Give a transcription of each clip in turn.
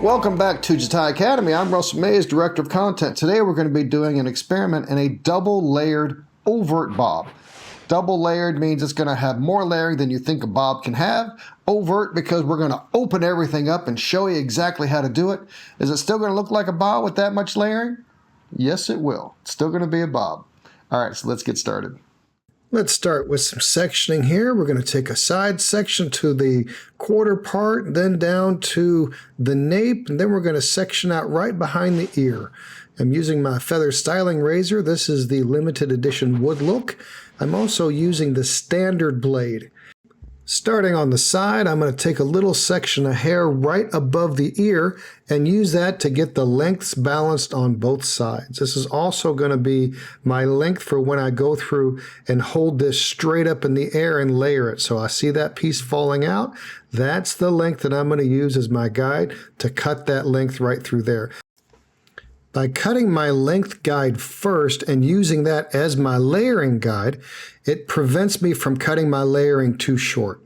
Welcome back to Jatai Academy. I'm Russell Mays, Director of Content. Today we're going to be doing an experiment in a double layered overt bob. Double layered means it's going to have more layering than you think a bob can have. Overt because we're going to open everything up and show you exactly how to do it. Is it still going to look like a bob with that much layering? Yes, it will. It's still going to be a bob. All right, so let's get started. Let's start with some sectioning here. We're going to take a side section to the quarter part, then down to the nape, and then we're going to section out right behind the ear. I'm using my feather styling razor. This is the limited edition wood look. I'm also using the standard blade. Starting on the side, I'm going to take a little section of hair right above the ear and use that to get the lengths balanced on both sides. This is also going to be my length for when I go through and hold this straight up in the air and layer it. So I see that piece falling out. That's the length that I'm going to use as my guide to cut that length right through there. By cutting my length guide first and using that as my layering guide, it prevents me from cutting my layering too short.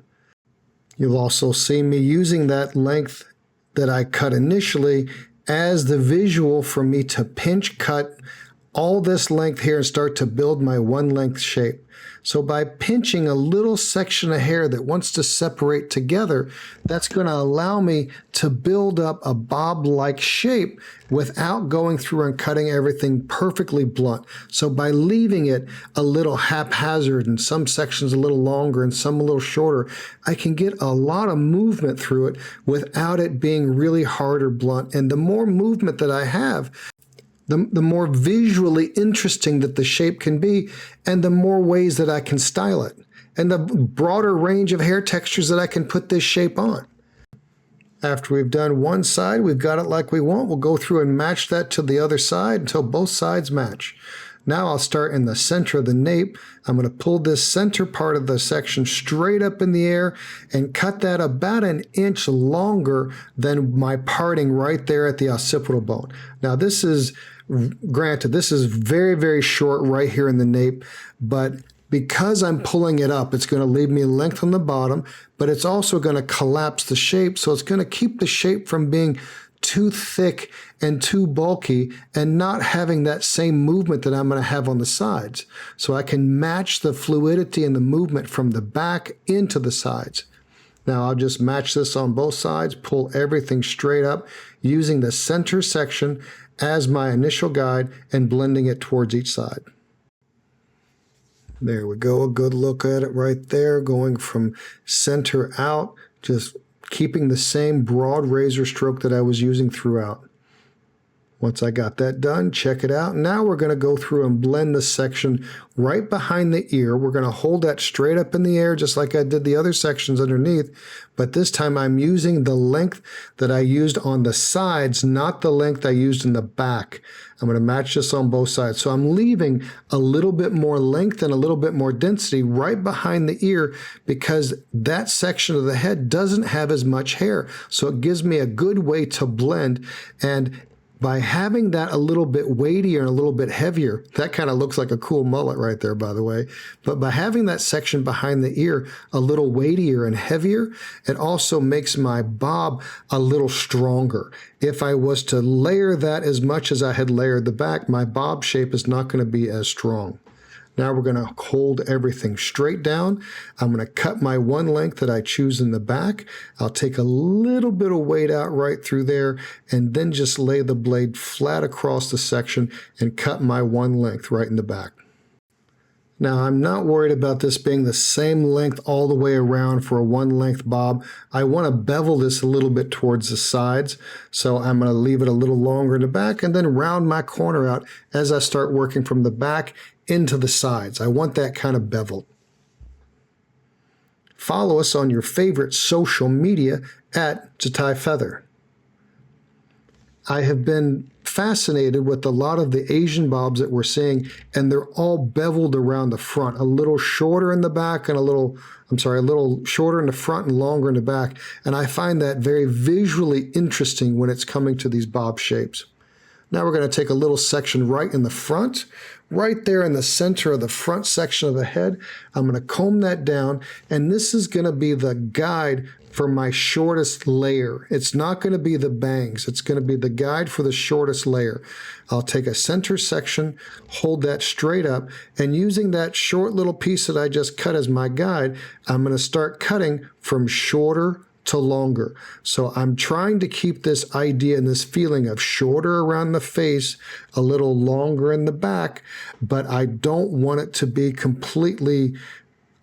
You'll also see me using that length that I cut initially as the visual for me to pinch cut all this length here and start to build my one length shape. So by pinching a little section of hair that wants to separate together, that's going to allow me to build up a bob-like shape without going through and cutting everything perfectly blunt. So by leaving it a little haphazard and some sections a little longer and some a little shorter, I can get a lot of movement through it without it being really hard or blunt. And the more movement that I have, the more visually interesting that the shape can be, and the more ways that I can style it, and the broader range of hair textures that I can put this shape on. After we've done one side, we've got it like we want, we'll go through and match that to the other side until both sides match. Now I'll start in the center of the nape. I'm going to pull this center part of the section straight up in the air and cut that about an inch longer than my parting right there at the occipital bone. Now this is, granted, this is very, very short right here in the nape, but because I'm pulling it up, it's going to leave me length on the bottom, but it's also going to collapse the shape, so it's going to keep the shape from being too thick and too bulky and not having that same movement that I'm going to have on the sides. So I can match the fluidity and the movement from the back into the sides. Now I'll just match this on both sides, pull everything straight up using the center section as my initial guide and blending it towards each side. There we go, a good look at it right there, going from center out, just keeping the same broad razor stroke that I was using throughout. Once I got that done, check it out. Now we're going to go through and blend this section right behind the ear. We're going to hold that straight up in the air just like I did the other sections underneath, but this time I'm using the length that I used on the sides, not the length I used in the back. I'm going to match this on both sides. So I'm leaving a little bit more length and a little bit more density right behind the ear because that section of the head doesn't have as much hair. So it gives me a good way to blend, and by having that a little bit weightier and a little bit heavier, that kind of looks like a cool mullet right there, by the way. But by having that section behind the ear a little weightier and heavier, it also makes my bob a little stronger. If I was to layer that as much as I had layered the back, my bob shape is not going to be as strong. Now we're going to hold everything straight down. I'm going to cut my one length that I choose in the back. I'll take a little bit of weight out right through there and then just lay the blade flat across the section and cut my one length right in the back. Now I'm not worried about this being the same length all the way around for a one length bob. I want to bevel this a little bit towards the sides, so I'm going to leave it a little longer in the back and then round my corner out as I start working from the back into the sides. I want that kind of beveled. Follow us on your favorite social media at Jatai Feather. I have been fascinated with a lot of the Asian bobs that we're seeing, and they're all beveled around the front, a little shorter in the back and a little shorter in the front and longer in the back. And I find that very visually interesting when it's coming to these bob shapes. Now we're going to take a little section right in the front, right there in the center of the front section of the head. I'm going to comb that down, and this is going to be the guide for my shortest layer. It's not going to be the bangs. It's going to be the guide for the shortest layer. I'll take a center section, hold that straight up, and using that short little piece that I just cut as my guide, I'm going to start cutting from shorter to longer. So I'm trying to keep this idea and this feeling of shorter around the face, a little longer in the back, but I don't want it to be completely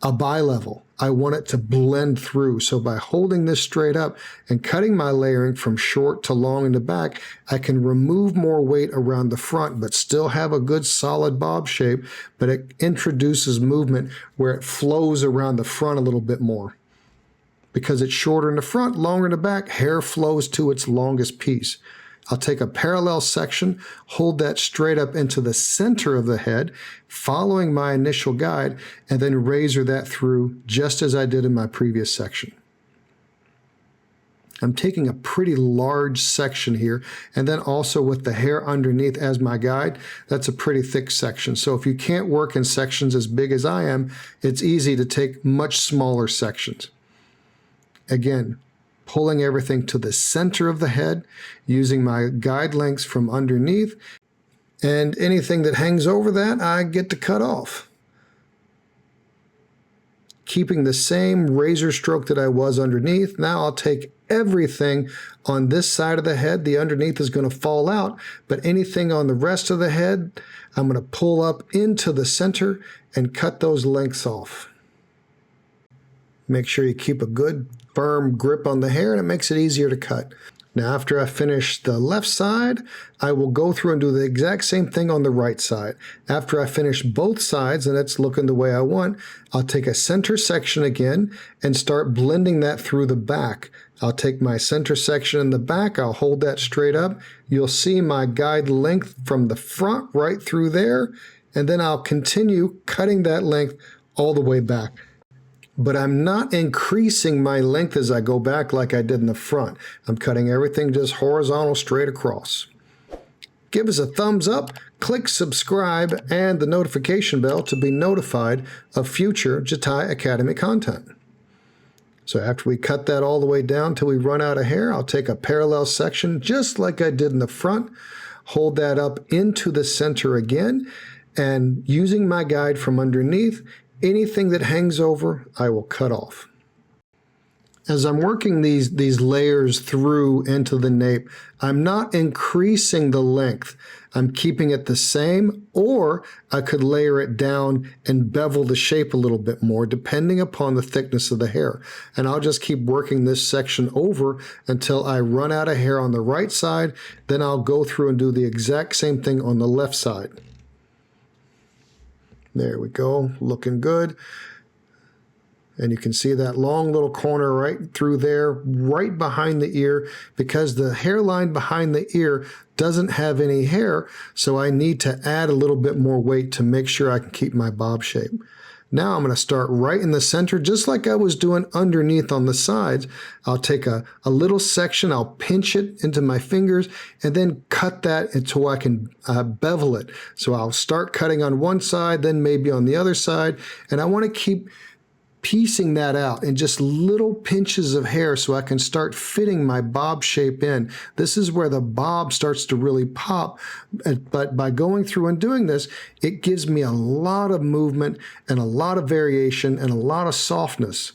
a bi-level. I want it to blend through. So by holding this straight up and cutting my layering from short to long in the back, I can remove more weight around the front, but still have a good solid bob shape, but it introduces movement where it flows around the front a little bit more. Because it's shorter in the front, longer in the back, hair flows to its longest piece. I'll take a parallel section, hold that straight up into the center of the head, following my initial guide, and then razor that through just as I did in my previous section. I'm taking a pretty large section here, and then also with the hair underneath as my guide, that's a pretty thick section. So if you can't work in sections as big as I am, it's easy to take much smaller sections. Again, pulling everything to the center of the head, using my guide lengths from underneath, and anything that hangs over that, I get to cut off. Keeping the same razor stroke that I was underneath, now I'll take everything on this side of the head. The underneath is going to fall out, but anything on the rest of the head, I'm going to pull up into the center and cut those lengths off. Make sure you keep a good firm grip on the hair, and it makes it easier to cut. Now, after I finish the left side, I will go through and do the exact same thing on the right side. After I finish both sides, and it's looking the way I want, I'll take a center section again and start blending that through the back. I'll take my center section in the back, I'll hold that straight up. You'll see my guide length from the front right through there, and then I'll continue cutting that length all the way back. But I'm not increasing my length as I go back like I did in the front. I'm cutting everything just horizontal straight across. Give us a thumbs up, click subscribe and the notification bell to be notified of future Jatai Academy content. So after we cut that all the way down till we run out of hair, I'll take a parallel section just like I did in the front, hold that up into the center again, and using my guide from underneath, anything that hangs over, I will cut off. As I'm working these layers through into the nape, I'm not increasing the length. I'm keeping it the same, or I could layer it down and bevel the shape a little bit more, depending upon the thickness of the hair. And I'll just keep working this section over until I run out of hair on the right side. Then I'll go through and do the exact same thing on the left side. There we go, looking good. And you can see that long little corner right through there, right behind the ear, because the hairline behind the ear doesn't have any hair, so I need to add a little bit more weight to make sure I can keep my bob shape. Now I'm going to start right in the center, just like I was doing underneath on the sides. I'll take a little section, I'll pinch it into my fingers, and then cut that until I can bevel it. So I'll start cutting on one side, then maybe on the other side, and I want to keep piecing that out in just little pinches of hair so I can start fitting my bob shape in. This is where the bob starts to really pop, but by going through and doing this, it gives me a lot of movement and a lot of variation and a lot of softness,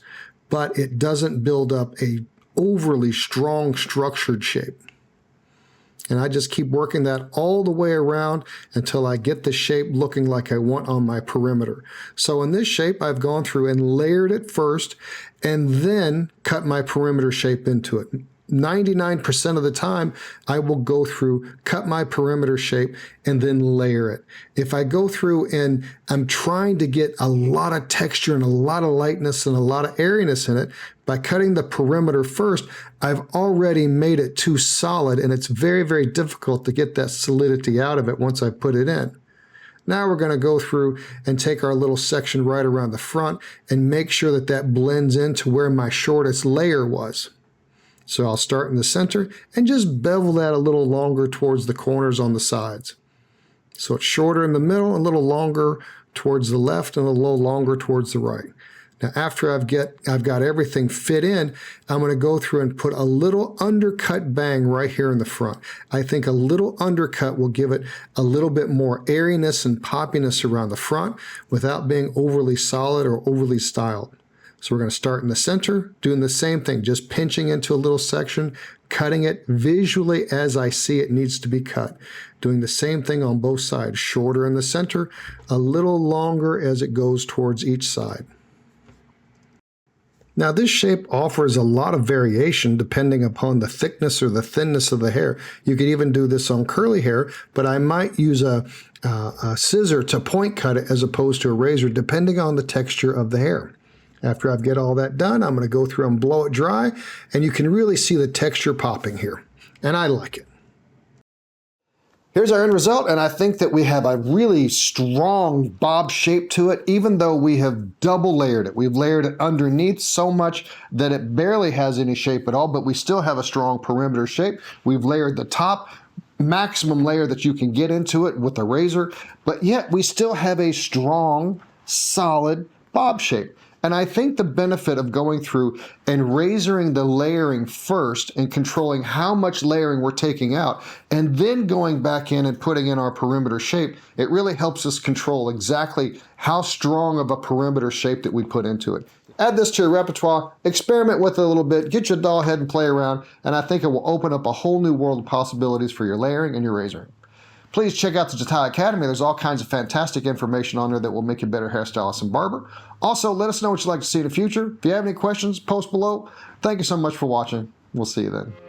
but it doesn't build up a overly strong structured shape. And I just keep working that all the way around until I get the shape looking like I want on my perimeter. So in this shape, I've gone through and layered it first and then cut my perimeter shape into it. 99% of the time, I will go through, cut my perimeter shape, and then layer it. If I go through and I'm trying to get a lot of texture and a lot of lightness and a lot of airiness in it, by cutting the perimeter first, I've already made it too solid, and it's very, very difficult to get that solidity out of it once I put it in. Now we're going to go through and take our little section right around the front and make sure that that blends into where my shortest layer was. So I'll start in the center and just bevel that a little longer towards the corners on the sides. So it's shorter in the middle, a little longer towards the left, and a little longer towards the right. Now, after I've got everything fit in, I'm going to go through and put a little undercut bang right here in the front. I think a little undercut will give it a little bit more airiness and poppiness around the front without being overly solid or overly styled. So we're going to start in the center, doing the same thing, just pinching into a little section, cutting it visually as I see it needs to be cut. Doing the same thing on both sides, shorter in the center, a little longer as it goes towards each side. Now, this shape offers a lot of variation depending upon the thickness or the thinness of the hair. You could even do this on curly hair, but I might use a scissor to point cut it as opposed to a razor, depending on the texture of the hair. After I've got all that done, I'm going to go through and blow it dry, and you can really see the texture popping here, and I like it. Here's our end result, and I think that we have a really strong bob shape to it, even though we have double layered it. We've layered it underneath so much that it barely has any shape at all, but we still have a strong perimeter shape. We've layered the top maximum layer that you can get into it with a razor, but yet we still have a strong, solid bob shape. And I think the benefit of going through and razoring the layering first and controlling how much layering we're taking out, and then going back in and putting in our perimeter shape, it really helps us control exactly how strong of a perimeter shape that we put into it. Add this to your repertoire, experiment with it a little bit, get your doll head and play around, and I think it will open up a whole new world of possibilities for your layering and your razoring. Please check out the Jatai Academy. There's all kinds of fantastic information on there that will make you a better hairstylist and barber. Also, let us know what you'd like to see in the future. If you have any questions, post below. Thank you so much for watching. We'll see you then.